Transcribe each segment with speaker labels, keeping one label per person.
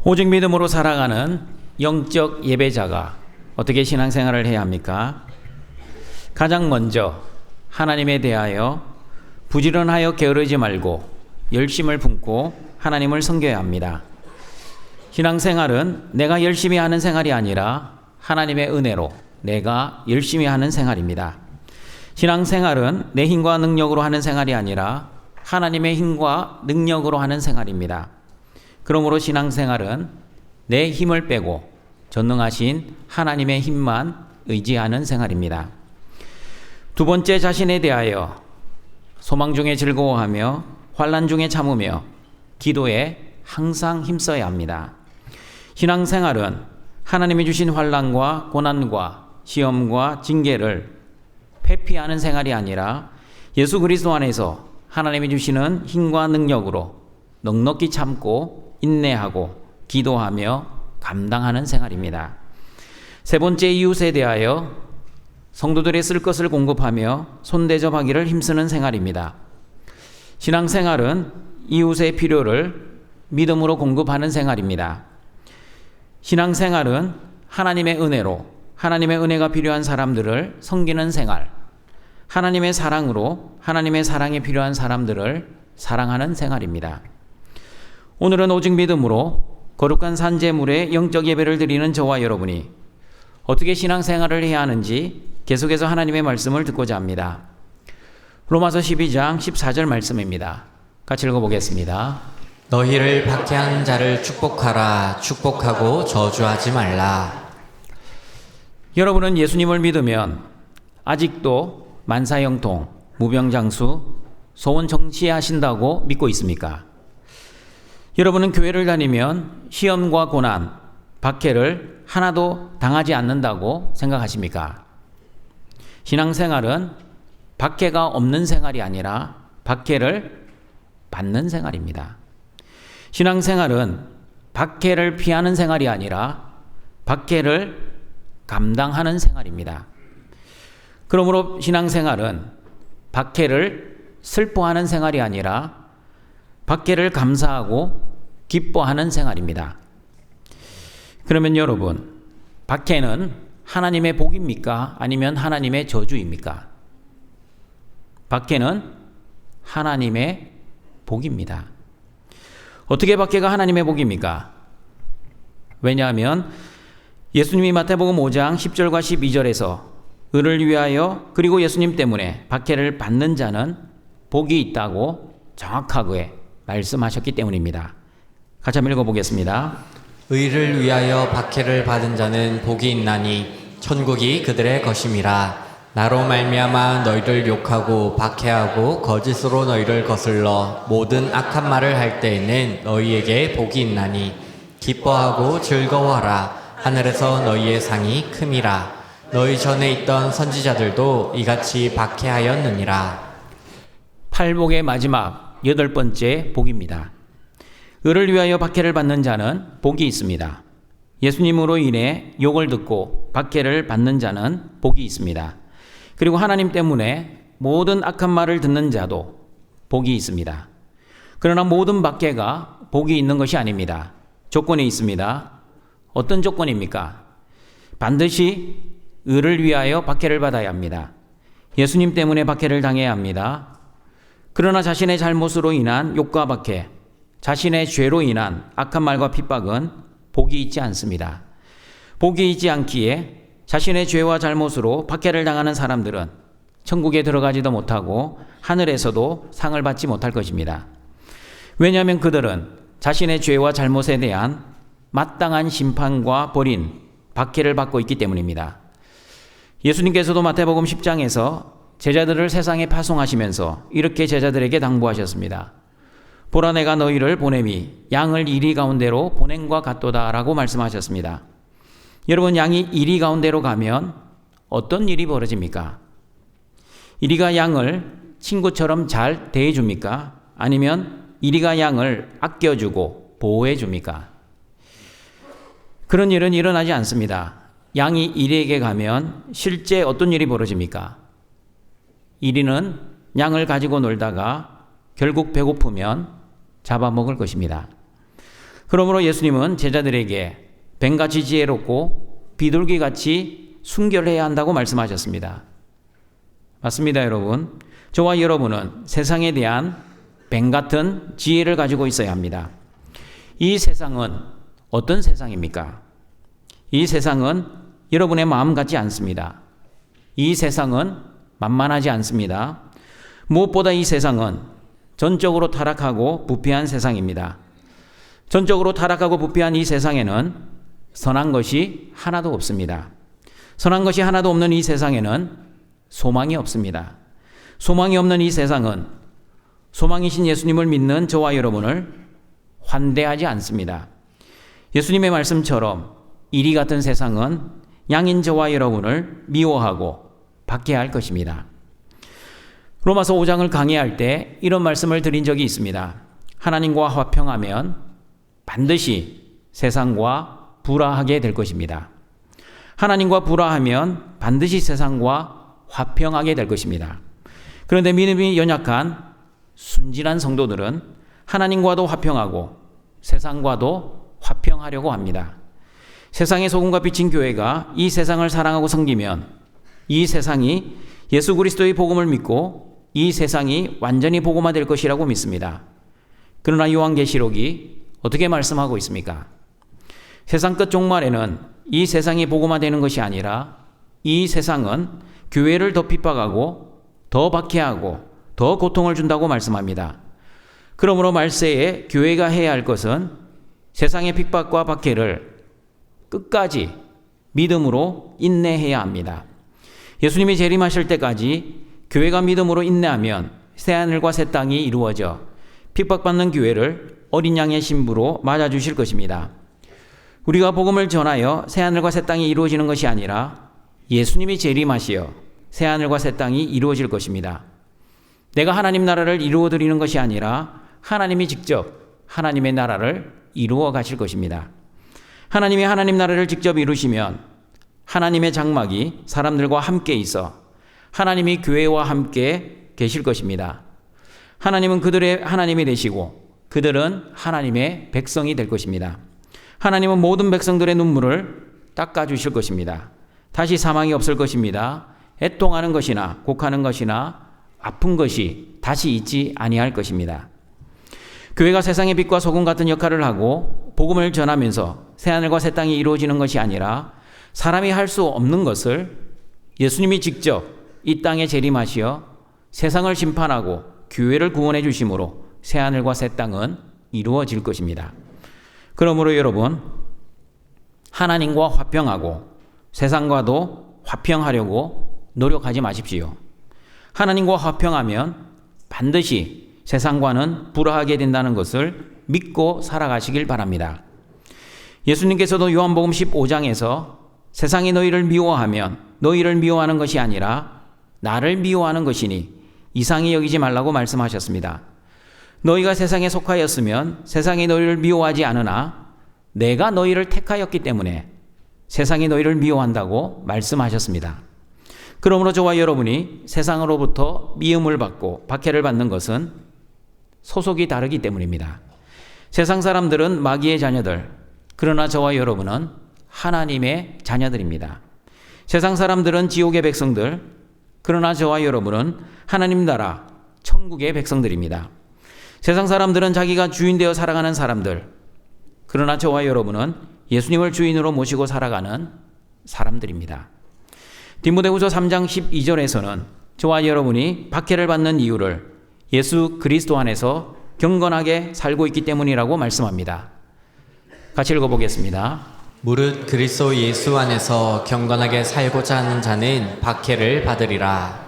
Speaker 1: 오직 믿음으로 살아가는 영적 예배자가 어떻게 신앙생활을 해야 합니까? 가장 먼저 하나님에 대하여 부지런하여 게으르지 말고 열심을 품고 하나님을 섬겨야 합니다. 신앙생활은 내가 열심히 하는 생활이 아니라 하나님의 은혜로 내가 열심히 하는 생활입니다. 신앙생활은 내 힘과 능력으로 하는 생활이 아니라 하나님의 힘과 능력으로 하는 생활입니다. 그러므로 신앙생활은 내 힘을 빼고 전능하신 하나님의 힘만 의지하는 생활입니다. 두 번째, 자신에 대하여 소망 중에 즐거워하며 환난 중에 참으며 기도에 항상 힘써야 합니다. 신앙생활은 하나님이 주신 환난과 고난과 시험과 징계를 회피하는 생활이 아니라 예수 그리스도 안에서 하나님이 주시는 힘과 능력으로 넉넉히 참고 인내하고 기도하며 감당하는 생활입니다. 세 번째, 이웃에 대하여 성도들의 쓸 것을 공급하며 손대접하기를 힘쓰는 생활입니다. 신앙생활은 이웃의 필요를 믿음으로 공급하는 생활입니다. 신앙생활은 하나님의 은혜로 하나님의 은혜가 필요한 사람들을 섬기는 생활, 하나님의 사랑으로 하나님의 사랑이 필요한 사람들을 사랑하는 생활입니다. 오늘은 오직 믿음으로 거룩한 산제물에 영적 예배를 드리는 저와 여러분이 어떻게 신앙생활을 해야 하는지 계속해서 하나님의 말씀을 듣고자 합니다. 로마서 12장 14절 말씀입니다. 같이 읽어보겠습니다.
Speaker 2: 너희를 박해하는 자를 축복하라. 축복하고 저주하지 말라.
Speaker 1: 여러분은 예수님을 믿으면 아직도 만사형통, 무병장수, 소원 정치하신다고 믿고 있습니까? 여러분은 교회를 다니면 시험과 고난, 박해를 하나도 당하지 않는다고 생각하십니까? 신앙생활은 박해가 없는 생활이 아니라 박해를 받는 생활입니다. 신앙생활은 박해를 피하는 생활이 아니라 박해를 감당하는 생활입니다. 그러므로 신앙생활은 박해를 슬퍼하는 생활이 아니라 박해를 감사하고 기뻐하는 생활입니다. 그러면 여러분, 박해는 하나님의 복입니까? 아니면 하나님의 저주입니까? 박해는 하나님의 복입니다. 어떻게 박해가 하나님의 복입니까? 왜냐하면 예수님이 마태복음 5장 10절과 12절에서 의를 위하여 그리고 예수님 때문에 박해를 받는 자는 복이 있다고 정확하게 말씀하셨기 때문입니다. 같이 한번 읽어보겠습니다.
Speaker 2: 의를 위하여 박해를 받은 자는 복이 있나니 천국이 그들의 것임이라. 나로 말미암아 너희를 욕하고 박해하고 거짓으로 너희를 거슬러 모든 악한 말을 할 때에는 너희에게 복이 있나니 기뻐하고 즐거워하라. 하늘에서 너희의 상이 큼이라. 너희 전에 있던 선지자들도 이같이 박해하였느니라.
Speaker 1: 팔복의 마지막 8번째 복입니다. 의를 위하여 박해를 받는 자는 복이 있습니다. 예수님으로 인해 욕을 듣고 박해를 받는 자는 복이 있습니다. 그리고 하나님 때문에 모든 악한 말을 듣는 자도 복이 있습니다. 그러나 모든 박해가 복이 있는 것이 아닙니다. 조건이 있습니다. 어떤 조건입니까? 반드시 의를 위하여 박해를 받아야 합니다. 예수님 때문에 박해를 당해야 합니다. 그러나 자신의 잘못으로 인한 욕과 박해, 자신의 죄로 인한 악한 말과 핍박은 복이 있지 않습니다. 복이 있지 않기에 자신의 죄와 잘못으로 박해를 당하는 사람들은 천국에 들어가지도 못하고 하늘에서도 상을 받지 못할 것입니다. 왜냐하면 그들은 자신의 죄와 잘못에 대한 마땅한 심판과 벌인 박해를 받고 있기 때문입니다. 예수님께서도 마태복음 10장에서 제자들을 세상에 파송하시면서 이렇게 제자들에게 당부하셨습니다. 보라, 내가 너희를 보냄이 양을 이리 가운데로 보냄과 같도다 라고 말씀하셨습니다. 여러분, 양이 이리 가운데로 가면 어떤 일이 벌어집니까? 이리가 양을 친구처럼 잘 대해줍니까? 아니면 이리가 양을 아껴주고 보호해줍니까? 그런 일은 일어나지 않습니다. 양이 이리에게 가면 실제 어떤 일이 벌어집니까? 이리는 양을 가지고 놀다가 결국 배고프면 잡아먹을 것입니다. 그러므로 예수님은 제자들에게 뱀같이 지혜롭고 비둘기같이 순결해야 한다고 말씀하셨습니다. 맞습니다, 여러분. 저와 여러분은 세상에 대한 뱀같은 지혜를 가지고 있어야 합니다. 이 세상은 어떤 세상입니까? 이 세상은 여러분의 마음 같지 않습니다. 이 세상은 만만하지 않습니다. 무엇보다 이 세상은 전적으로 타락하고 부패한 세상입니다. 전적으로 타락하고 부패한 이 세상에는 선한 것이 하나도 없습니다. 선한 것이 하나도 없는 이 세상에는 소망이 없습니다. 소망이 없는 이 세상은 소망이신 예수님을 믿는 저와 여러분을 환대하지 않습니다. 예수님의 말씀처럼 이리 같은 세상은 양인 저와 여러분을 미워하고 박해할 것입니다. 로마서 5장을 강의할 때 이런 말씀을 드린 적이 있습니다. 하나님과 화평하면 반드시 세상과 불화하게 될 것입니다. 하나님과 불화하면 반드시 세상과 화평하게 될 것입니다. 그런데 믿음이 연약한 순진한 성도들은 하나님과도 화평하고 세상과도 화평하려고 합니다. 세상의 소금과 빛인 교회가 이 세상을 사랑하고 섬기면 이 세상이 예수 그리스도의 복음을 믿고 이 세상이 완전히 복음화될 것이라고 믿습니다. 그러나 요한계시록이 어떻게 말씀하고 있습니까? 세상 끝 종말에는 이 세상이 복음화되는 것이 아니라 이 세상은 교회를 더 핍박하고 더 박해하고 더 고통을 준다고 말씀합니다. 그러므로 말세에 교회가 해야 할 것은 세상의 핍박과 박해를 끝까지 믿음으로 인내해야 합니다. 예수님이 재림하실 때까지 교회가 믿음으로 인내하면 새하늘과 새 땅이 이루어져 핍박받는 교회를 어린 양의 신부로 맞아주실 것입니다. 우리가 복음을 전하여 새하늘과 새 땅이 이루어지는 것이 아니라 예수님이 재림하시어 새하늘과 새 땅이 이루어질 것입니다. 내가 하나님 나라를 이루어 드리는 것이 아니라 하나님이 직접 하나님의 나라를 이루어 가실 것입니다. 하나님이 하나님 나라를 직접 이루시면 하나님의 장막이 사람들과 함께 있어 하나님이 교회와 함께 계실 것입니다. 하나님은 그들의 하나님이 되시고 그들은 하나님의 백성이 될 것입니다. 하나님은 모든 백성들의 눈물을 닦아주실 것입니다. 다시 사망이 없을 것입니다. 애통하는 것이나 곡하는 것이나 아픈 것이 다시 있지 아니할 것입니다. 교회가 세상의 빛과 소금 같은 역할을 하고 복음을 전하면서 새하늘과 새 땅이 이루어지는 것이 아니라 사람이 할 수 없는 것을 예수님이 직접 이 땅에 재림하시어 세상을 심판하고 교회를 구원해 주심으로 새하늘과 새 땅은 이루어질 것입니다. 그러므로 여러분, 하나님과 화평하고 세상과도 화평하려고 노력하지 마십시오. 하나님과 화평하면 반드시 세상과는 불화하게 된다는 것을 믿고 살아가시길 바랍니다. 예수님께서도 요한복음 15장에서 세상이 너희를 미워하면 너희를 미워하는 것이 아니라 나를 미워하는 것이니 이상히 여기지 말라고 말씀하셨습니다. 너희가 세상에 속하였으면 세상이 너희를 미워하지 않으나 내가 너희를 택하였기 때문에 세상이 너희를 미워한다고 말씀하셨습니다. 그러므로 저와 여러분이 세상으로부터 미움을 받고 박해를 받는 것은 소속이 다르기 때문입니다. 세상 사람들은 마귀의 자녀들, 그러나 저와 여러분은 하나님의 자녀들입니다. 세상 사람들은 지옥의 백성들, 그러나 저와 여러분은 하나님 나라, 천국의 백성들입니다. 세상 사람들은 자기가 주인 되어 살아가는 사람들, 그러나 저와 여러분은 예수님을 주인으로 모시고 살아가는 사람들입니다. 디모데후서 3장 12절에서는 저와 여러분이 박해를 받는 이유를 예수 그리스도 안에서 경건하게 살고 있기 때문이라고 말씀합니다. 같이 읽어보겠습니다.
Speaker 2: 무릇 그리스도 예수 안에서 경건하게 살고자 하는 자는 박해를 받으리라.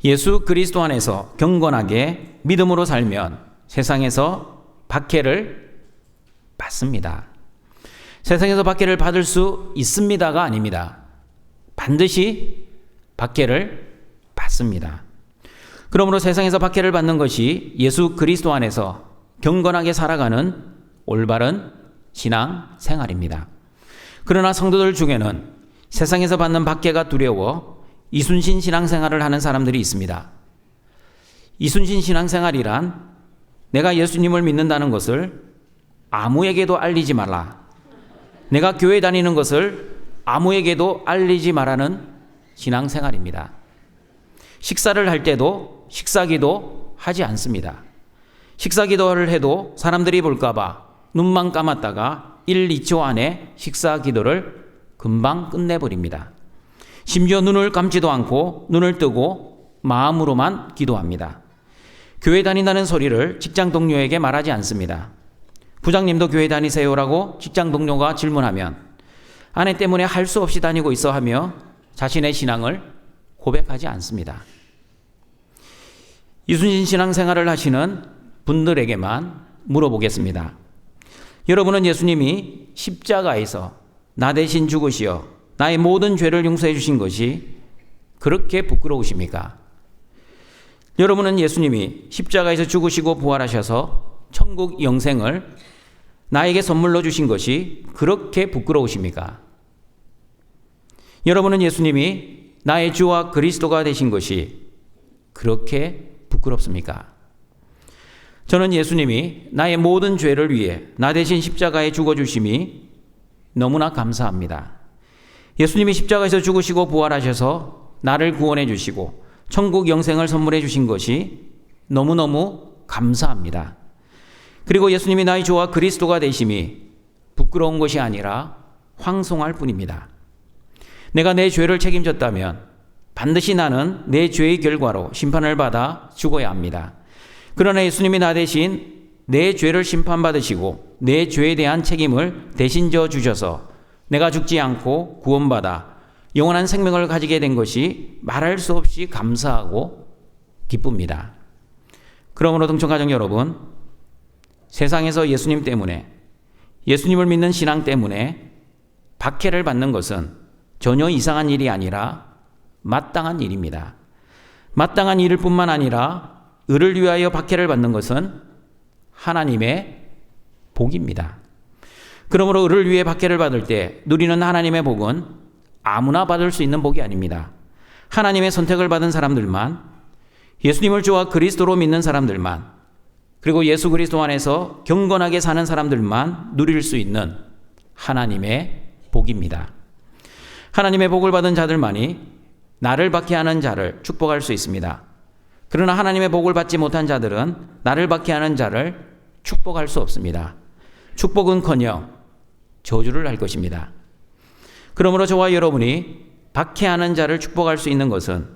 Speaker 1: 예수 그리스도 안에서 경건하게 믿음으로 살면 세상에서 박해를 받습니다. 세상에서 박해를 받을 수 있습니다가 아닙니다. 반드시 박해를 받습니다. 그러므로 세상에서 박해를 받는 것이 예수 그리스도 안에서 경건하게 살아가는 올바른 신앙 생활입니다. 그러나 성도들 중에는 세상에서 받는 박해가 두려워 이순신 신앙생활을 하는 사람들이 있습니다. 이순신 신앙생활이란 내가 예수님을 믿는다는 것을 아무에게도 알리지 말라. 내가 교회 다니는 것을 아무에게도 알리지 말라는 신앙생활입니다. 식사를 할 때도 식사기도 하지 않습니다. 식사기도를 해도 사람들이 볼까봐 눈만 감았다가 1, 2초 안에 식사기도를 금방 끝내버립니다. 심지어 눈을 감지도 않고 눈을 뜨고 마음으로만 기도합니다. 교회 다닌다는 소리를 직장 동료에게 말하지 않습니다. 부장님도 교회 다니세요라고 직장 동료가 질문하면 아내 때문에 할 수 없이 다니고 있어 하며 자신의 신앙을 고백하지 않습니다. 이순신 신앙생활을 하시는 분들에게만 물어보겠습니다. 여러분은 예수님이 십자가에서 나 대신 죽으시어 나의 모든 죄를 용서해 주신 것이 그렇게 부끄러우십니까? 여러분은 예수님이 십자가에서 죽으시고 부활하셔서 천국 영생을 나에게 선물로 주신 것이 그렇게 부끄러우십니까? 여러분은 예수님이 나의 주와 그리스도가 되신 것이 그렇게 부끄럽습니까? 저는 예수님이 나의 모든 죄를 위해 나 대신 십자가에 죽어주심이 너무나 감사합니다. 예수님이 십자가에서 죽으시고 부활하셔서 나를 구원해 주시고 천국 영생을 선물해 주신 것이 너무너무 감사합니다. 그리고 예수님이 나의 주와 그리스도가 되심이 부끄러운 것이 아니라 황송할 뿐입니다. 내가 내 죄를 책임졌다면 반드시 나는 내 죄의 결과로 심판을 받아 죽어야 합니다. 그러나 예수님이 나 대신 내 죄를 심판받으시고 내 죄에 대한 책임을 대신 져 주셔서 내가 죽지 않고 구원받아 영원한 생명을 가지게 된 것이 말할 수 없이 감사하고 기쁩니다. 그러므로 동청가족 여러분, 세상에서 예수님 때문에, 예수님을 믿는 신앙 때문에 박해를 받는 것은 전혀 이상한 일이 아니라 마땅한 일입니다. 마땅한 일일 뿐만 아니라 의를 위하여 박해를 받는 것은 하나님의 복입니다. 그러므로 의를 위해 박해를 받을 때 누리는 하나님의 복은 아무나 받을 수 있는 복이 아닙니다. 하나님의 선택을 받은 사람들만, 예수님을 주와 그리스도로 믿는 사람들만, 그리고 예수 그리스도 안에서 경건하게 사는 사람들만 누릴 수 있는 하나님의 복입니다. 하나님의 복을 받은 자들만이 나를 박해하는 자를 축복할 수 있습니다. 그러나 하나님의 복을 받지 못한 자들은 나를 박해하는 자를 축복할 수 없습니다. 축복은커녕 저주를 할 것입니다. 그러므로 저와 여러분이 박해하는 자를 축복할 수 있는 것은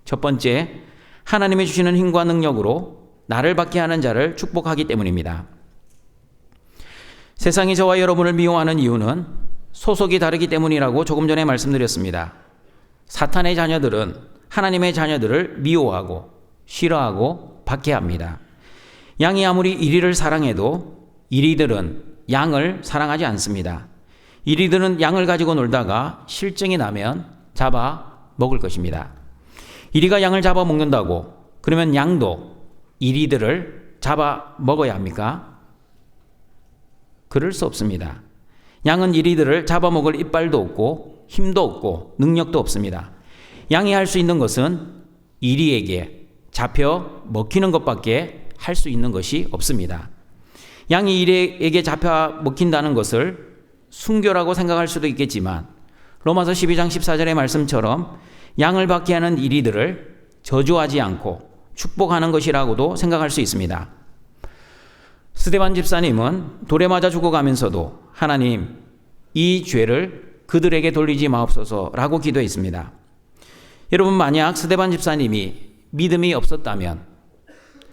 Speaker 1: 첫 번째, 하나님이 주시는 힘과 능력으로 나를 박해하는 자를 축복하기 때문입니다. 세상이 저와 여러분을 미워하는 이유는 소속이 다르기 때문이라고 조금 전에 말씀드렸습니다. 사탄의 자녀들은 하나님의 자녀들을 미워하고 싫어하고 박해합니다. 양이 아무리 이리를 사랑해도 이리들은 양을 사랑하지 않습니다. 이리들은 양을 가지고 놀다가 실증이 나면 잡아 먹을 것입니다. 이리가 양을 잡아 먹는다고 그러면 양도 이리들을 잡아 먹어야 합니까? 그럴 수 없습니다. 양은 이리들을 잡아먹을 이빨도 없고 힘도 없고 능력도 없습니다. 양이 할 수 있는 것은 이리에게 잡혀 먹히는 것밖에 할 수 있는 것이 없습니다. 양이 이리에게 잡혀 먹힌다는 것을 순교라고 생각할 수도 있겠지만 로마서 12장 14절의 말씀처럼 양을 박해하는 이리들을 저주하지 않고 축복하는 것이라고도 생각할 수 있습니다. 스데반 집사님은 돌에 맞아 죽어가면서도 하나님, 이 죄를 그들에게 돌리지 마옵소서라고 기도했습니다. 여러분, 만약 스데반 집사님이 믿음이 없었다면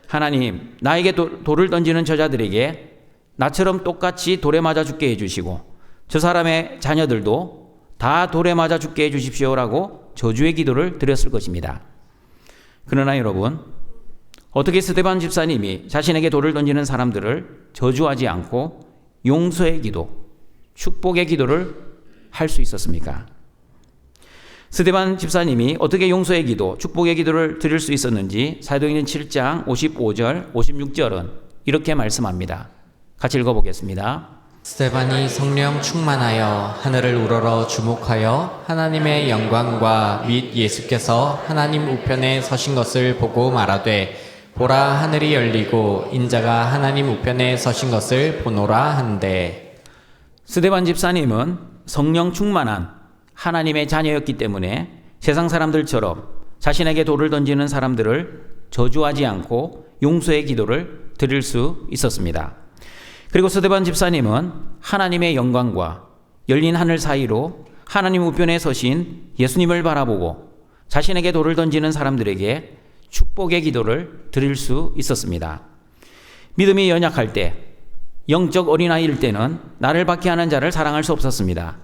Speaker 1: 하나님, 나에게 돌을 던지는 저자들에게 나처럼 똑같이 돌에 맞아 죽게 해주시고 저 사람의 자녀들도 다 돌에 맞아 죽게 해주십시오라고 저주의 기도를 드렸을 것입니다. 그러나 여러분, 어떻게 스데반 집사님이 자신에게 돌을 던지는 사람들을 저주하지 않고 용서의 기도, 축복의 기도를 할 수 있었습니까? 스데반 집사님이 어떻게 용서의 기도, 축복의 기도를 드릴 수 있었는지 사도행전 7장 55절, 56절은 이렇게 말씀합니다. 같이 읽어보겠습니다.
Speaker 2: 스데반이 성령 충만하여 하늘을 우러러 주목하여 하나님의 영광과 및 예수께서 하나님 우편에 서신 것을 보고 말하되 보라 하늘이 열리고 인자가 하나님 우편에 서신 것을 보노라 한데.
Speaker 1: 스데반 집사님은 성령 충만한 하나님의 자녀였기 때문에 세상 사람들처럼 자신에게 돌을 던지는 사람들을 저주하지 않고 용서의 기도를 드릴 수 있었습니다. 그리고 스데반 집사님은 하나님의 영광과 열린 하늘 사이로 하나님 우편에 서신 예수님을 바라보고 자신에게 돌을 던지는 사람들에게 축복의 기도를 드릴 수 있었습니다. 믿음이 연약할 때, 영적 어린아이일 때는 나를 박해하는 자를 사랑할 수 없었습니다.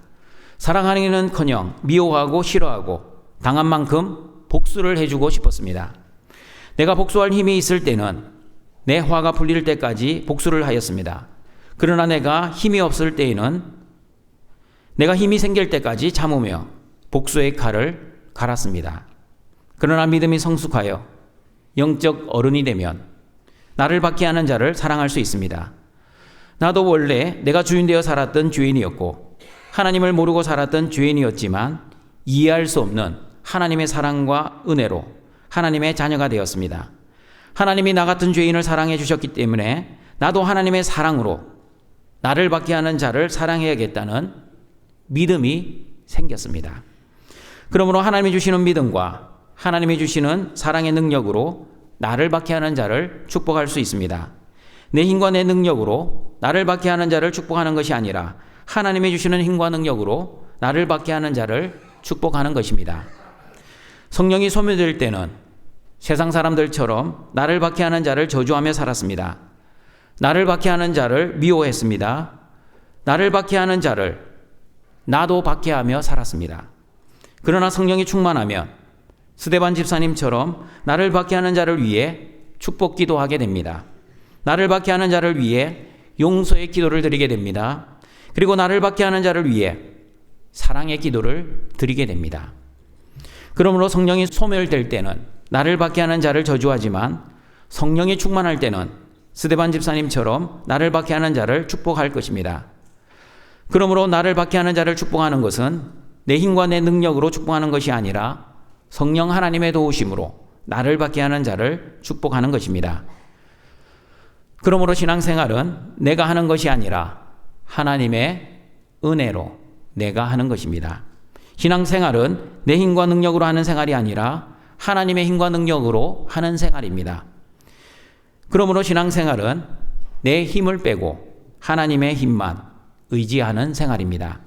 Speaker 1: 사랑하기는커녕 미워하고 싫어하고 당한 만큼 복수를 해주고 싶었습니다. 내가 복수할 힘이 있을 때는 내 화가 풀릴 때까지 복수를 하였습니다. 그러나 내가 힘이 없을 때에는 내가 힘이 생길 때까지 참으며 복수의 칼을 갈았습니다. 그러나 믿음이 성숙하여 영적 어른이 되면 나를 박해하는 자를 사랑할 수 있습니다. 나도 원래 내가 주인되어 살았던 죄인이었고 하나님을 모르고 살았던 죄인이었지만 이해할 수 없는 하나님의 사랑과 은혜로 하나님의 자녀가 되었습니다. 하나님이 나 같은 죄인을 사랑해 주셨기 때문에 나도 하나님의 사랑으로 나를 박해하는 자를 사랑해야겠다는 믿음이 생겼습니다. 그러므로 하나님이 주시는 믿음과 하나님이 주시는 사랑의 능력으로 나를 박해하는 자를 축복할 수 있습니다. 내 힘과 내 능력으로 나를 박해하는 자를 축복하는 것이 아니라 하나님이 주시는 힘과 능력으로 나를 박해하는 자를 축복하는 것입니다. 성령이 소멸될 때는 세상 사람들처럼 나를 박해하는 자를 저주하며 살았습니다. 나를 박해하는 자를 미워했습니다. 나를 박해하는 자를 나도 박해하며 살았습니다. 그러나 성령이 충만하면 스데반 집사님처럼 나를 박해하는 자를 위해 축복 기도하게 됩니다. 나를 박해하는 자를 위해 용서의 기도를 드리게 됩니다. 그리고 나를 박해하는 자를 위해 사랑의 기도를 드리게 됩니다. 그러므로 성령이 소멸될 때는 나를 박해하는 자를 저주하지만 성령이 충만할 때는 스데반 집사님처럼 나를 박해하는 자를 축복할 것입니다. 그러므로 나를 박해하는 자를 축복하는 것은 내 힘과 내 능력으로 축복하는 것이 아니라 성령 하나님의 도우심으로 나를 박해하는 자를 축복하는 것입니다. 그러므로 신앙생활은 내가 하는 것이 아니라 하나님의 은혜로 내가 하는 것입니다. 신앙생활은 내 힘과 능력으로 하는 생활이 아니라 하나님의 힘과 능력으로 하는 생활입니다. 그러므로 신앙생활은 내 힘을 빼고 하나님의 힘만 의지하는 생활입니다.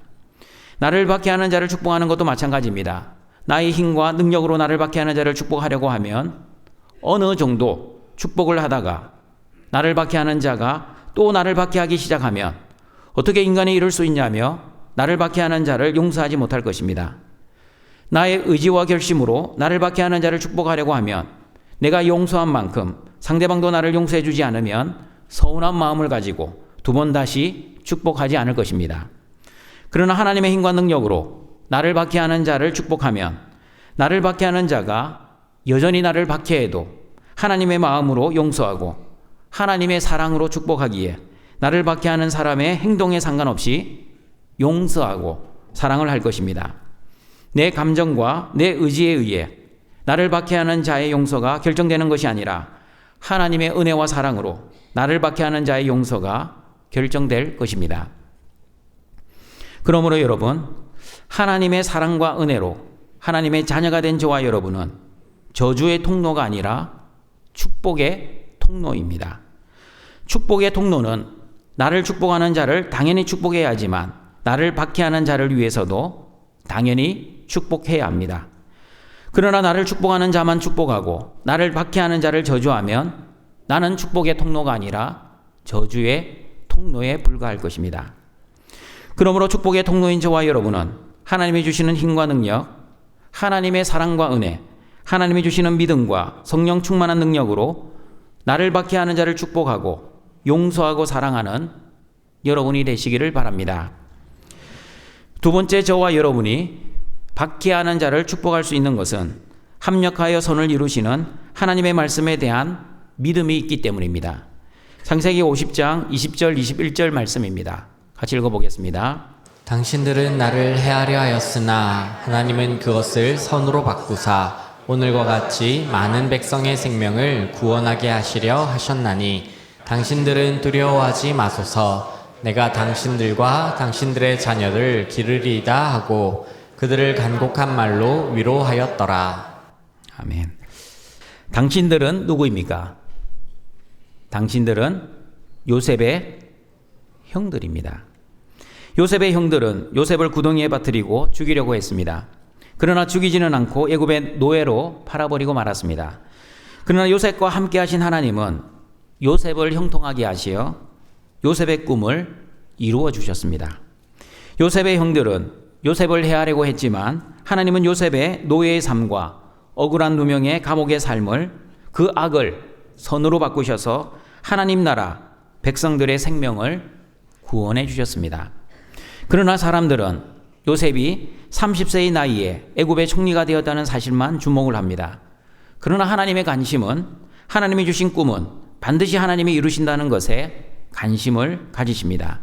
Speaker 1: 나를 박해하는 자를 축복하는 것도 마찬가지입니다. 나의 힘과 능력으로 나를 박해하는 자를 축복하려고 하면 어느 정도 축복을 하다가 나를 박해하는 자가 또 나를 박해하기 시작하면 어떻게 인간이 이럴 수 있냐며 나를 박해하는 자를 용서하지 못할 것입니다. 나의 의지와 결심으로 나를 박해하는 자를 축복하려고 하면 내가 용서한 만큼 상대방도 나를 용서해 주지 않으면 서운한 마음을 가지고 두 번 다시 축복하지 않을 것입니다. 그러나 하나님의 힘과 능력으로 나를 박해하는 자를 축복하면 나를 박해하는 자가 여전히 나를 박해해도 하나님의 마음으로 용서하고 하나님의 사랑으로 축복하기에 나를 박해하는 사람의 행동에 상관없이 용서하고 사랑을 할 것입니다. 내 감정과 내 의지에 의해 나를 박해하는 자의 용서가 결정되는 것이 아니라 하나님의 은혜와 사랑으로 나를 박해하는 자의 용서가 결정될 것입니다. 그러므로 여러분, 하나님의 사랑과 은혜로 하나님의 자녀가 된 저와 여러분은 저주의 통로가 아니라 축복의 통로입니다. 축복의 통로는 나를 축복하는 자를 당연히 축복해야 하지만 나를 박해하는 자를 위해서도 당연히 축복해야 합니다. 그러나 나를 축복하는 자만 축복하고 나를 박해하는 자를 저주하면 나는 축복의 통로가 아니라 저주의 통로에 불과할 것입니다. 그러므로 축복의 통로인 저와 여러분은 하나님이 주시는 힘과 능력, 하나님의 사랑과 은혜, 하나님이 주시는 믿음과 성령 충만한 능력으로 나를 박해하는 자를 축복하고 용서하고 사랑하는 여러분이 되시기를 바랍니다. 두 번째, 저와 여러분이 박해하는 자를 축복할 수 있는 것은 합력하여 선을 이루시는 하나님의 말씀에 대한 믿음이 있기 때문입니다. 창세기 50장 20절 21절 말씀입니다. 같이 읽어보겠습니다.
Speaker 2: 당신들은 나를 해하려 하였으나 하나님은 그것을 선으로 바꾸사 오늘과 같이 많은 백성의 생명을 구원하게 하시려 하셨나니 당신들은 두려워하지 마소서. 내가 당신들과 당신들의 자녀를 기르리이다 하고 그들을 간곡한 말로 위로하였더라.
Speaker 1: 아멘. 당신들은 누구입니까? 당신들은 요셉의 형들입니다. 요셉의 형들은 요셉을 구덩이에 빠뜨리고 죽이려고 했습니다. 그러나 죽이지는 않고 애굽의 노예로 팔아버리고 말았습니다. 그러나 요셉과 함께 하신 하나님은 요셉을 형통하게 하시어 요셉의 꿈을 이루어 주셨습니다. 요셉의 형들은 요셉을 해하려고 했지만 하나님은 요셉의 노예의 삶과 억울한 누명의 감옥의 삶을 그 악을 선으로 바꾸셔서 하나님 나라 백성들의 생명을 구원해 주셨습니다. 그러나 사람들은 요셉이 30세의 나이에 애굽의 총리가 되었다는 사실만 주목을 합니다. 그러나 하나님의 관심은, 하나님이 주신 꿈은 반드시 하나님이 이루신다는 것에 관심을 가지십니다.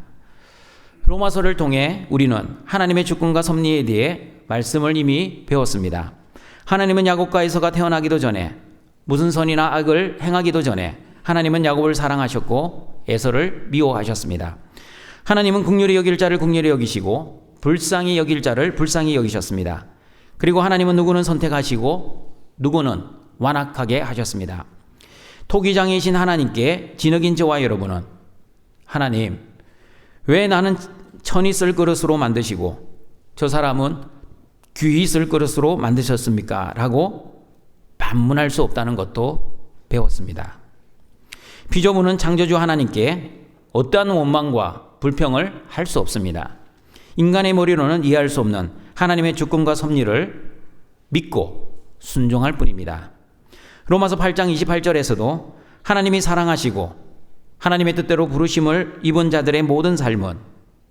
Speaker 1: 로마서를 통해 우리는 하나님의 주권과 섭리에 대해 말씀을 이미 배웠습니다. 하나님은 야곱과 에서가 태어나기도 전에, 무슨 선이나 악을 행하기도 전에 하나님은 야곱을 사랑하셨고 에서를 미워하셨습니다. 하나님은 긍휼히 여길 자를 긍휼히 여기시고 불쌍히 여길 자를 불쌍히 여기셨습니다. 그리고 하나님은 누구는 선택하시고 누구는 완악하게 하셨습니다. 토기장이신 하나님께 진흙인 저와 여러분은 하나님, 왜 나는 천이 쓸 그릇으로 만드시고 저 사람은 귀히 쓸 그릇으로 만드셨습니까? 라고 반문할 수 없다는 것도 배웠습니다. 피조물은 창조주 하나님께 어떠한 원망과 불평을 할 수 없습니다. 인간의 머리로는 이해할 수 없는 하나님의 주권과 섭리를 믿고 순종할 뿐입니다. 로마서 8장 28절에서도 하나님이 사랑하시고 하나님의 뜻대로 부르심을 입은 자들의 모든 삶은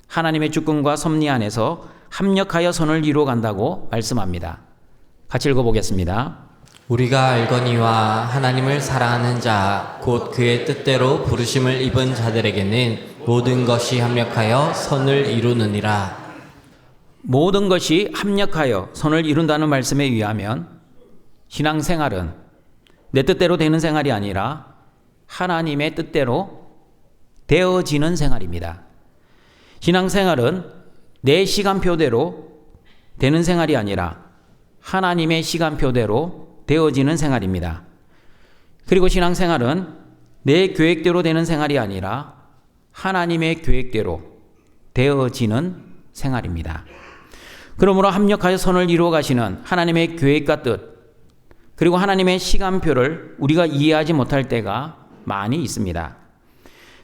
Speaker 1: 하나님의 주권과 섭리 안에서 합력하여 선을 이루어간다고 말씀합니다. 같이 읽어보겠습니다.
Speaker 2: 우리가 알거니와 하나님을 사랑하는 자 곧 그의 뜻대로 부르심을 입은 자들에게는 모든 것이 합력하여 선을 이루느니라.
Speaker 1: 모든 것이 합력하여 선을 이룬다는 말씀에 의하면 신앙생활은 내 뜻대로 되는 생활이 아니라 하나님의 뜻대로 되어지는 생활입니다. 신앙생활은 내 시간표대로 되는 생활이 아니라 하나님의 시간표대로 되어지는 생활입니다. 그리고 신앙생활은 내 계획대로 되는 생활이 아니라 하나님의 계획대로 되어지는 생활입니다. 그러므로 합력하여 선을 이루어 가시는 하나님의 계획과 뜻, 그리고 하나님의 시간표를 우리가 이해하지 못할 때가 많이 있습니다.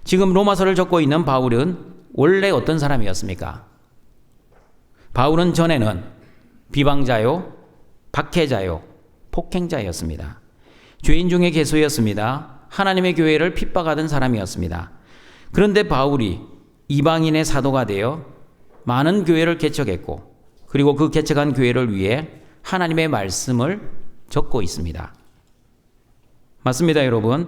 Speaker 1: 지금 로마서를 적고 있는 바울은 원래 어떤 사람이었습니까? 바울은 전에는 비방자요, 박해자요, 폭행자였습니다. 죄인 중에 괴수였습니다. 하나님의 교회를 핍박하던 사람이었습니다. 그런데 바울이 이방인의 사도가 되어 많은 교회를 개척했고, 그리고 그 개척한 교회를 위해 하나님의 말씀을 적고 있습니다. 맞습니다, 여러분.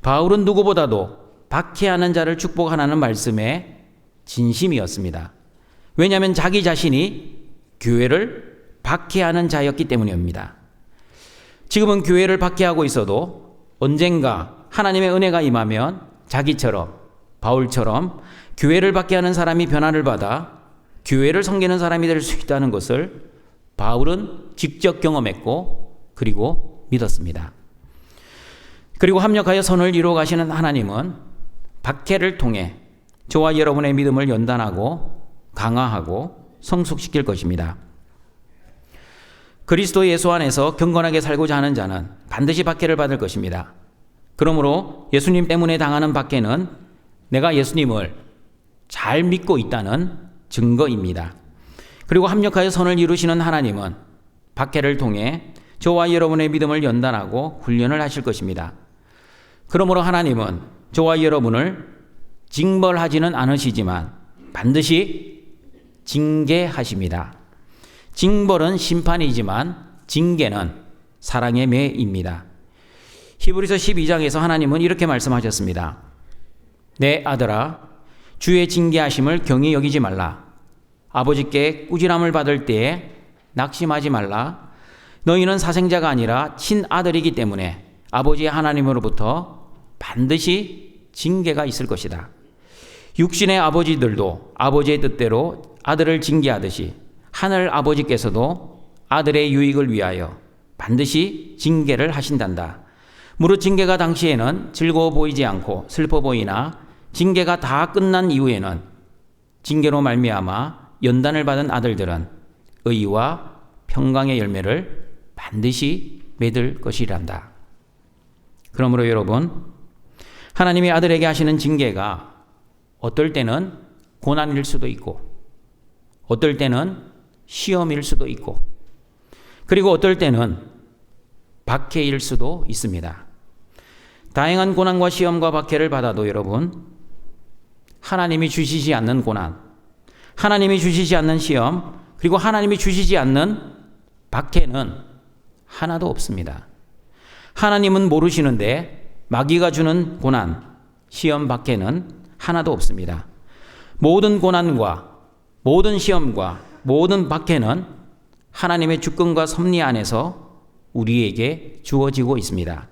Speaker 1: 바울은 누구보다도 박해하는 자를 축복하라는 말씀에 진심이었습니다. 왜냐하면 자기 자신이 교회를 박해하는 자였기 때문입니다. 지금은 교회를 박해하고 있어도 언젠가 하나님의 은혜가 임하면 자기처럼, 바울처럼 교회를 박해하는 사람이 변화를 받아 교회를 섬기는 사람이 될 수 있다는 것을 바울은 직접 경험했고 그리고 믿었습니다. 그리고 합력하여 선을 이루어 가시는 하나님은 박해를 통해 저와 여러분의 믿음을 연단하고 강화하고 성숙시킬 것입니다. 그리스도 예수 안에서 경건하게 살고자 하는 자는 반드시 박해를 받을 것입니다. 그러므로 예수님 때문에 당하는 박해는 내가 예수님을 잘 믿고 있다는 증거입니다. 그리고 합력하여 선을 이루시는 하나님은 박해를 통해 저와 여러분의 믿음을 연단하고 훈련을 하실 것입니다. 그러므로 하나님은 저와 여러분을 징벌하지는 않으시지만 반드시 징계하십니다. 징벌은 심판이지만 징계는 사랑의 매입니다. 히브리서 12장에서 하나님은 이렇게 말씀하셨습니다. 내 아들아, 주의 징계하심을 경히 여기지 말라. 아버지께 꾸지람을 받을 때에 낙심하지 말라. 너희는 사생자가 아니라 친아들이기 때문에 아버지 하나님으로부터 반드시 징계가 있을 것이다. 육신의 아버지들도 아버지의 뜻대로 아들을 징계하듯이 하늘 아버지께서도 아들의 유익을 위하여 반드시 징계를 하신단다. 무릇 징계가 당시에는 즐거워 보이지 않고 슬퍼 보이나 징계가 다 끝난 이후에는 징계로 말미암아 연단을 받은 아들들은 의와 평강의 열매를 반드시 맺을 것이란다. 그러므로 여러분, 하나님이 아들에게 하시는 징계가 어떨 때는 고난일 수도 있고 어떨 때는 시험일 수도 있고 그리고 어떨 때는 박해일 수도 있습니다. 다양한 고난과 시험과 박해를 받아도 여러분, 하나님이 주시지 않는 고난, 하나님이 주시지 않는 시험, 그리고 하나님이 주시지 않는 박해는 하나도 없습니다. 하나님은 모르시는데 마귀가 주는 고난, 시험, 박해는 하나도 없습니다. 모든 고난과 모든 시험과 모든 박해는 하나님의 주권과 섭리 안에서 우리에게 주어지고 있습니다.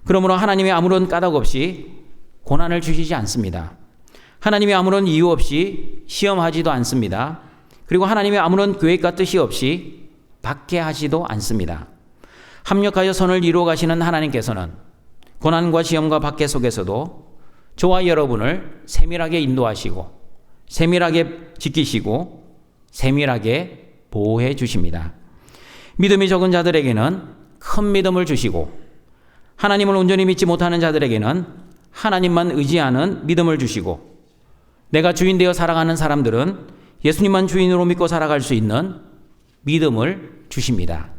Speaker 1: 그러므로 하나님이 아무런 까닭 없이 고난을 주시지 않습니다. 하나님이 아무런 이유 없이 시험하지도 않습니다. 그리고 하나님이 아무런 계획과 뜻이 없이 박해하지도 않습니다. 합력하여 선을 이루어 가시는 하나님께서는 고난과 시험과 박해 속에서도 저와 여러분을 세밀하게 인도하시고 세밀하게 지키시고 세밀하게 보호해 주십니다. 믿음이 적은 자들에게는 큰 믿음을 주시고 하나님을 온전히 믿지 못하는 자들에게는 하나님만 의지하는 믿음을 주시고 내가 주인 되어 살아가는 사람들은 예수님만 주인으로 믿고 살아갈 수 있는 믿음을 주십니다.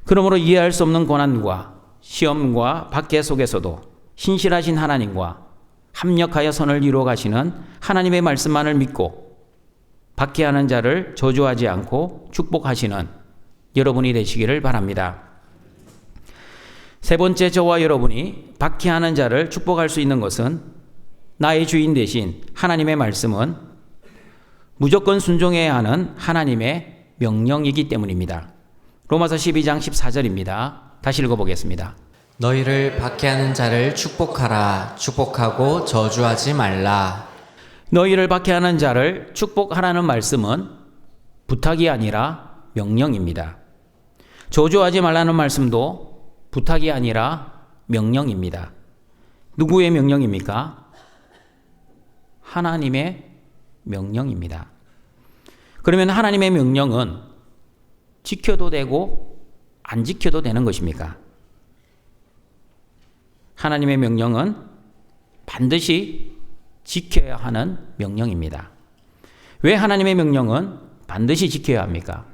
Speaker 1: 그러므로 이해할 수 없는 고난과 시험과 박해 속에서도 신실하신 하나님과 합력하여 선을 이루어 가시는 하나님의 말씀만을 믿고 박해하는 자를 저주하지 않고 축복하시는 여러분이 되시기를 바랍니다. 세 번째, 저와 여러분이 박해하는 자를 축복할 수 있는 것은 나의 주인 대신 하나님의 말씀은 무조건 순종해야 하는 하나님의 명령이기 때문입니다. 로마서 12장 14절입니다. 다시 읽어보겠습니다.
Speaker 2: 너희를 박해하는 자를 축복하라. 축복하고 저주하지 말라.
Speaker 1: 너희를 박해하는 자를 축복하라는 말씀은 부탁이 아니라 명령입니다. 저주하지 말라는 말씀도 부탁이 아니라 명령입니다. 누구의 명령입니까? 하나님의 명령입니다. 그러면 하나님의 명령은 지켜도 되고 안 지켜도 되는 것입니까? 하나님의 명령은 반드시 지켜야 하는 명령입니다. 왜 하나님의 명령은 반드시 지켜야 합니까?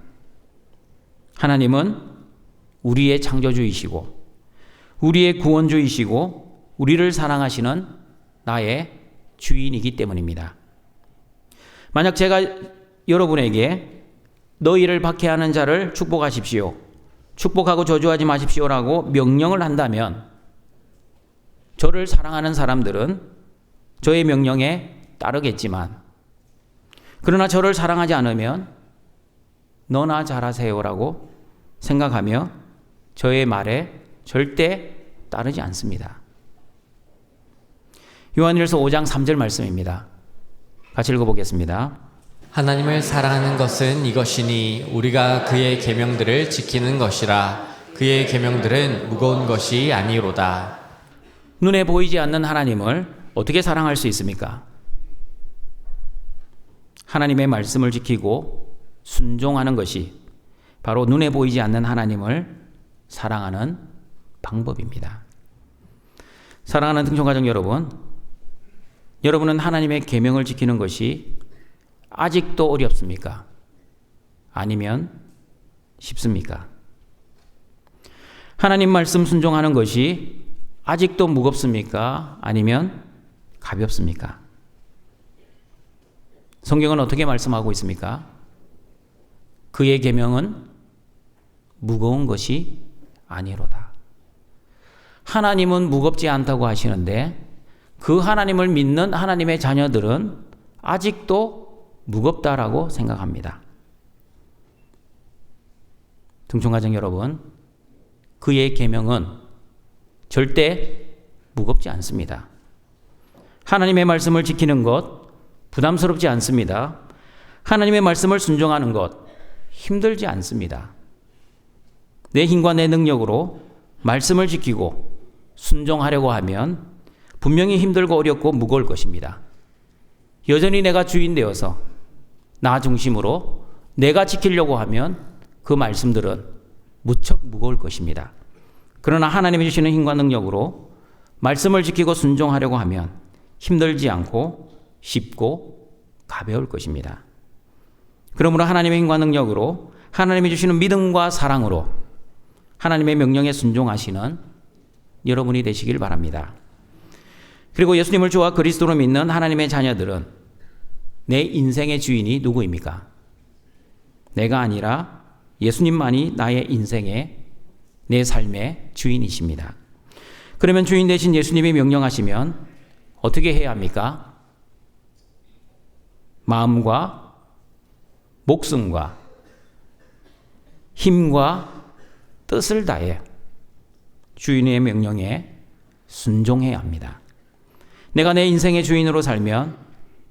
Speaker 1: 하나님은 우리의 창조주이시고 우리의 구원주이시고 우리를 사랑하시는 나의 주인이기 때문입니다. 만약 제가 여러분에게 너희를 박해하는 자를 축복하십시오, 축복하고 저주하지 마십시오라고 명령을 한다면 저를 사랑하는 사람들은 저의 명령에 따르겠지만 그러나 저를 사랑하지 않으면 너나 잘하세요라고 생각하며 저의 말에 절대 따르지 않습니다. 요한일서 5장 3절 말씀입니다. 같이 읽어보겠습니다.
Speaker 2: 하나님을 사랑하는 것은 이것이니 우리가 그의 계명들을 지키는 것이라. 그의 계명들은 무거운 것이 아니로다.
Speaker 1: 눈에 보이지 않는 하나님을 어떻게 사랑할 수 있습니까? 하나님의 말씀을 지키고 순종하는 것이 바로 눈에 보이지 않는 하나님을 사랑하는 방법입니다. 사랑하는 등촌가족 여러분, 여러분은 하나님의 계명을 지키는 것이 아직도 어렵습니까? 아니면 쉽습니까? 하나님 말씀 순종하는 것이 아직도 무겁습니까? 아니면 가볍습니까? 성경은 어떻게 말씀하고 있습니까? 그의 계명은 무거운 것이 아니로다. 하나님은 무겁지 않다고 하시는데 그 하나님을 믿는 하나님의 자녀들은 아직도 무겁다라고 생각합니다. 등촌가정 여러분, 그의 계명은 절대 무겁지 않습니다. 하나님의 말씀을 지키는 것 부담스럽지 않습니다. 하나님의 말씀을 순종하는 것 힘들지 않습니다. 내 힘과 내 능력으로 말씀을 지키고 순종하려고 하면 분명히 힘들고 어렵고 무거울 것입니다. 여전히 내가 주인 되어서 나 중심으로 내가 지키려고 하면 그 말씀들은 무척 무거울 것입니다. 그러나 하나님이 주시는 힘과 능력으로 말씀을 지키고 순종하려고 하면 힘들지 않고 쉽고 가벼울 것입니다. 그러므로 하나님의 힘과 능력으로 하나님이 주시는 믿음과 사랑으로 하나님의 명령에 순종하시는 여러분이 되시길 바랍니다. 그리고 예수님을 주와 그리스도로 믿는 하나님의 자녀들은 내 인생의 주인이 누구입니까? 내가 아니라 예수님만이 나의 인생의 내 삶의 주인이십니다. 그러면 주인 되신 예수님이 명령하시면 어떻게 해야 합니까? 마음과 목숨과 힘과 뜻을 다해 주인의 명령에 순종해야 합니다. 내가 내 인생의 주인으로 살면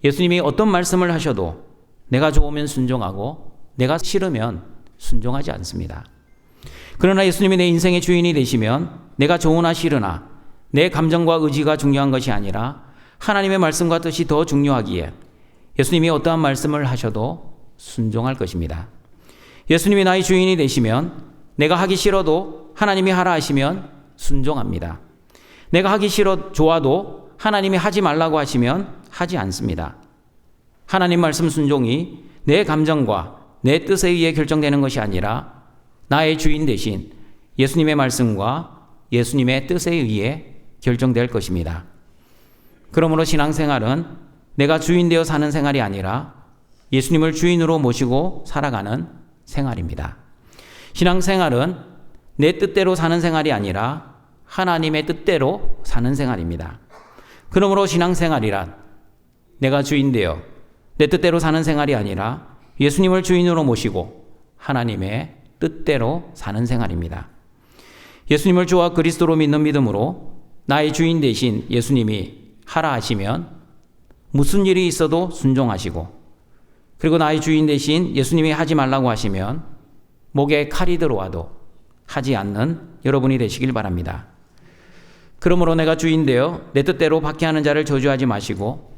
Speaker 1: 예수님이 어떤 말씀을 하셔도 내가 좋으면 순종하고 내가 싫으면 순종하지 않습니다. 그러나 예수님이 내 인생의 주인이 되시면 내가 좋으나 싫으나 내 감정과 의지가 중요한 것이 아니라 하나님의 말씀과 뜻이 더 중요하기에 예수님이 어떠한 말씀을 하셔도 순종할 것입니다. 예수님이 나의 주인이 되시면 내가 하기 싫어도 하나님이 하라 하시면 순종합니다. 내가 하기 싫어 좋아도 하나님이 하지 말라고 하시면 하지 않습니다. 하나님 말씀 순종이 내 감정과 내 뜻에 의해 결정되는 것이 아니라 나의 주인 대신 예수님의 말씀과 예수님의 뜻에 의해 결정될 것입니다. 그러므로 신앙생활은 내가 주인 되어 사는 생활이 아니라 예수님을 주인으로 모시고 살아가는 생활입니다. 신앙생활은 내 뜻대로 사는 생활이 아니라 하나님의 뜻대로 사는 생활입니다. 그러므로 신앙생활이란 내가 주인 되어 내 뜻대로 사는 생활이 아니라 예수님을 주인으로 모시고 하나님의 뜻대로 사는 생활입니다. 예수님을 주와 그리스도로 믿는 믿음으로 나의 주인 되신 예수님이 하라 하시면 무슨 일이 있어도 순종하시고, 그리고 나의 주인 되신 예수님이 하지 말라고 하시면 목에 칼이 들어와도 하지 않는 여러분이 되시길 바랍니다. 그러므로 내가 주인 되어 내 뜻대로 박해하는 자를 저주하지 마시고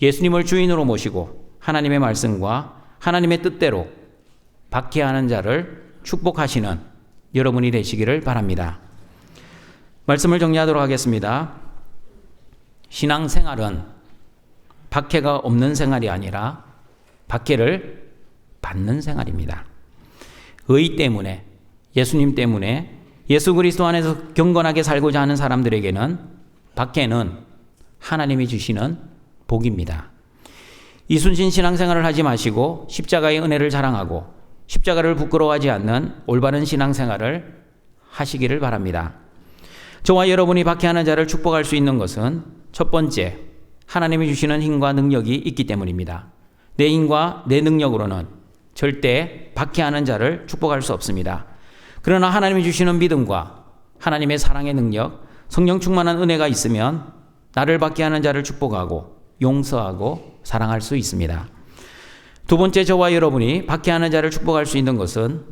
Speaker 1: 예수님을 주인으로 모시고 하나님의 말씀과 하나님의 뜻대로 박해하는 자를 축복하시는 여러분이 되시기를 바랍니다. 말씀을 정리하도록 하겠습니다. 신앙생활은 박해가 없는 생활이 아니라 박해를 받는 생활입니다. 의 때문에, 예수님 때문에 예수 그리스도 안에서 경건하게 살고자 하는 사람들에게는 박해는 하나님이 주시는 복입니다. 이순신 신앙생활을 하지 마시고 십자가의 은혜를 자랑하고 십자가를 부끄러워하지 않는 올바른 신앙생활을 하시기를 바랍니다. 저와 여러분이 박해하는 자를 축복할 수 있는 것은 첫 번째, 하나님이 주시는 힘과 능력이 있기 때문입니다. 내 힘과 내 능력으로는 절대 박해하는 자를 축복할 수 없습니다. 그러나 하나님이 주시는 믿음과 하나님의 사랑의 능력, 성령 충만한 은혜가 있으면 나를 박해하는 자를 축복하고 용서하고 사랑할 수 있습니다. 두 번째, 저와 여러분이 박해하는 자를 축복할 수 있는 것은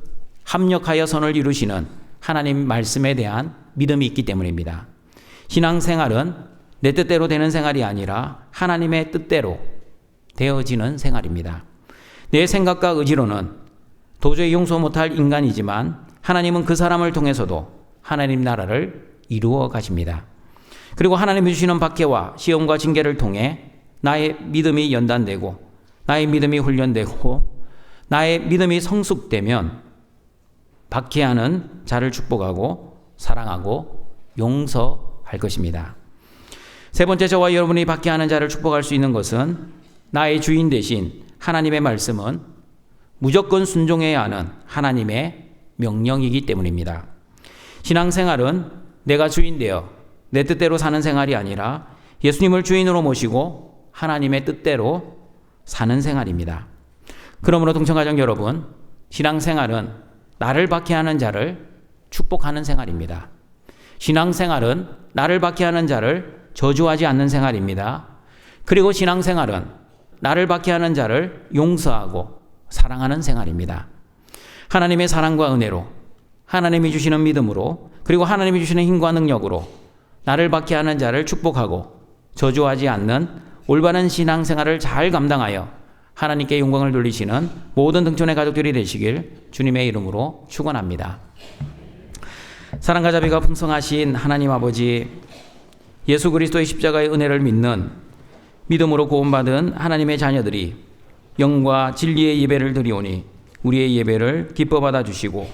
Speaker 1: 합력하여 선을 이루시는 하나님 말씀에 대한 믿음이 있기 때문입니다. 신앙생활은 내 뜻대로 되는 생활이 아니라 하나님의 뜻대로 되어지는 생활입니다. 내 생각과 의지로는 도저히 용서 못할 인간이지만 하나님은 그 사람을 통해서도 하나님 나라를 이루어 가십니다. 그리고 하나님이 주시는 박해와 시험과 징계를 통해 나의 믿음이 연단되고 나의 믿음이 훈련되고 나의 믿음이 성숙되면 박해하는 자를 축복하고 사랑하고 용서할 것입니다. 세 번째, 저와 여러분이 박해하는 자를 축복할 수 있는 것은 나의 주인 대신 하나님의 말씀은 무조건 순종해야 하는 하나님의 명령이기 때문입니다. 신앙생활은 내가 주인 되어 내 뜻대로 사는 생활이 아니라 예수님을 주인으로 모시고 하나님의 뜻대로 사는 생활입니다. 그러므로 동청가정 여러분, 신앙생활은 나를 박해하는 자를 축복하는 생활입니다. 신앙생활은 나를 박해하는 자를 저주하지 않는 생활입니다. 그리고 신앙생활은 나를 박해하는 자를 용서하고 사랑하는 생활입니다. 하나님의 사랑과 은혜로, 하나님이 주시는 믿음으로, 그리고 하나님이 주시는 힘과 능력으로 나를 박해하는 자를 축복하고 저주하지 않는 올바른 신앙생활을 잘 감당하여 하나님께 영광을 돌리시는 모든 등촌의 가족들이 되시길 주님의 이름으로 축원합니다. 사랑과 자비가 풍성하신 하나님 아버지, 예수 그리스도의 십자가의 은혜를 믿는 믿음으로 구원받은 하나님의 자녀들이 영과 진리의 예배를 드리오니 우리의 예배를 기뻐 받아주시고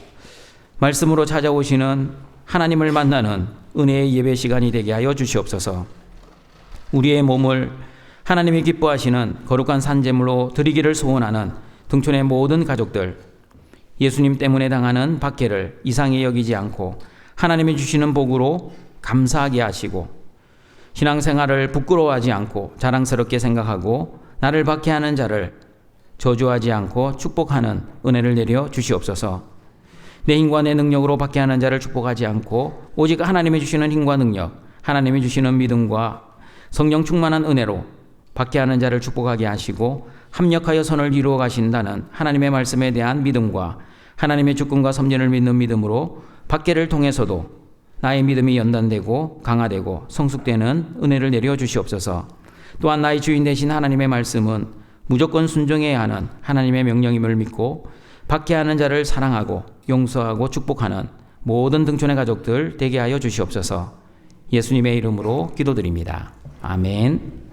Speaker 1: 말씀으로 찾아오시는 하나님을 만나는 은혜의 예배 시간이 되게 하여 주시옵소서. 우리의 몸을 하나님이 기뻐하시는 거룩한 산제물로 드리기를 소원하는 등촌의 모든 가족들, 예수님 때문에 당하는 박해를 이상히 여기지 않고 하나님이 주시는 복으로 감사하게 하시고 신앙생활을 부끄러워하지 않고 자랑스럽게 생각하고 나를 박해하는 자를 저주하지 않고 축복하는 은혜를 내려 주시옵소서. 내 힘과 내 능력으로 박해하는 자를 축복하지 않고 오직 하나님이 주시는 힘과 능력, 하나님이 주시는 믿음과 성령 충만한 은혜로 박해하는 자를 축복하게 하시고 합력하여 선을 이루어 가신다는 하나님의 말씀에 대한 믿음과 하나님의 주권과 섭리를 믿는 믿음으로 박해를 통해서도 나의 믿음이 연단되고 강화되고 성숙되는 은혜를 내려 주시옵소서. 또한 나의 주인 되신 하나님의 말씀은 무조건 순종해야 하는 하나님의 명령임을 믿고 박해하는 자를 사랑하고 용서하고 축복하는 모든 등촌의 가족들 되게 하여 주시옵소서. 예수님의 이름으로 기도드립니다. 아멘.